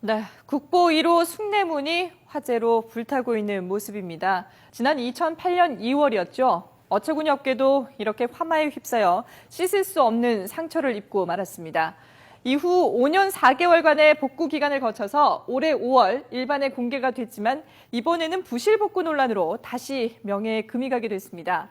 네, 국보 1호 숭례문이 화재로 불타고 있는 모습입니다. 지난 2008년 2월이었죠. 어처구니 없게도 이렇게 화마에 휩싸여 씻을 수 없는 상처를 입고 말았습니다. 이후 5년 4개월간의 복구 기간을 거쳐서 올해 5월 일반에 공개가 됐지만 이번에는 부실 복구 논란으로 다시 명예에 금이 가게 됐습니다.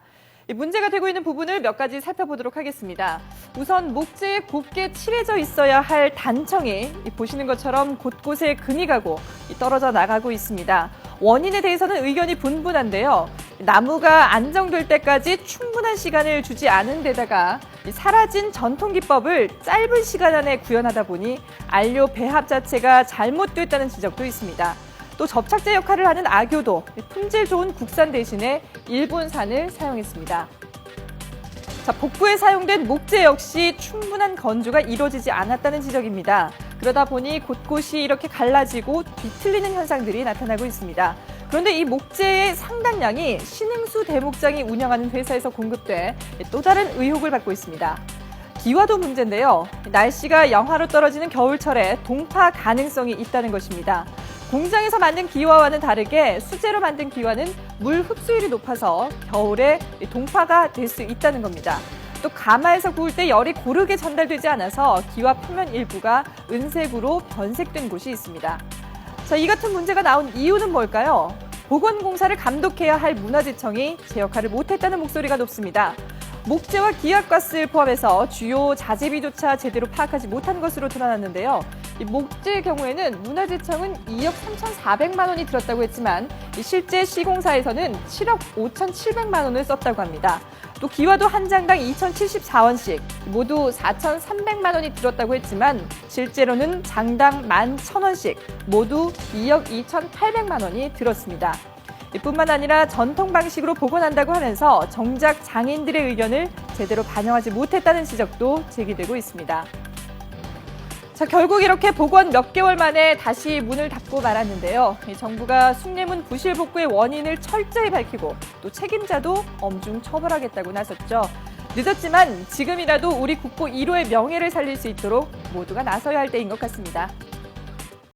문제가 되고 있는 부분을 몇 가지 살펴보도록 하겠습니다. 우선 목재에 곱게 칠해져 있어야 할 단청이 보시는 것처럼 곳곳에 금이 가고 떨어져 나가고 있습니다. 원인에 대해서는 의견이 분분한데요. 나무가 안정될 때까지 충분한 시간을 주지 않은 데다가 사라진 전통 기법을 짧은 시간 안에 구현하다 보니 안료 배합 자체가 잘못됐다는 지적도 있습니다. 또 접착제 역할을 하는 악교도 품질 좋은 국산 대신에 일본산을 사용했습니다. 자, 복구에 사용된 목재 역시 충분한 건조가 이루어지지 않았다는 지적입니다. 그러다 보니 곳곳이 이렇게 갈라지고 뒤틀리는 현상들이 나타나고 있습니다. 그런데 이 목재의 상당량이 신흥수 대목장이 운영하는 회사에서 공급돼 또 다른 의혹을 받고 있습니다. 기와도 문제인데요. 날씨가 영하로 떨어지는 겨울철에 동파 가능성이 있다는 것입니다. 공장에서 만든 기와와는 다르게 수제로 만든 기와는 물 흡수율이 높아서 겨울에 동파가 될 수 있다는 겁니다. 또 가마에서 구울 때 열이 고르게 전달되지 않아서 기와 표면 일부가 은색으로 변색된 곳이 있습니다. 자, 이 같은 문제가 나온 이유는 뭘까요? 보건공사를 감독해야 할 문화재청이 제 역할을 못했다는 목소리가 높습니다. 목재와 기압가스를 포함해서 주요 자재비조차 제대로 파악하지 못한 것으로 드러났는데요. 이 목재의 경우에는 문화재청은 2억 3,400만 원이 들었다고 했지만 실제 시공사에서는 7억 5,700만 원을 썼다고 합니다. 또 기와도 한 장당 2,074원씩 모두 4,300만 원이 들었다고 했지만 실제로는 장당 11,000원씩 모두 2억 2,800만 원이 들었습니다. 뿐만 아니라 전통 방식으로 복원한다고 하면서 정작 장인들의 의견을 제대로 반영하지 못했다는 지적도 제기되고 있습니다. 자, 결국 이렇게 복원 몇 개월 만에 다시 문을 닫고 말았는데요. 정부가 숭례문 부실 복구의 원인을 철저히 밝히고 또 책임자도 엄중 처벌하겠다고 나섰죠. 늦었지만 지금이라도 우리 국보 1호의 명예를 살릴 수 있도록 모두가 나서야 할 때인 것 같습니다.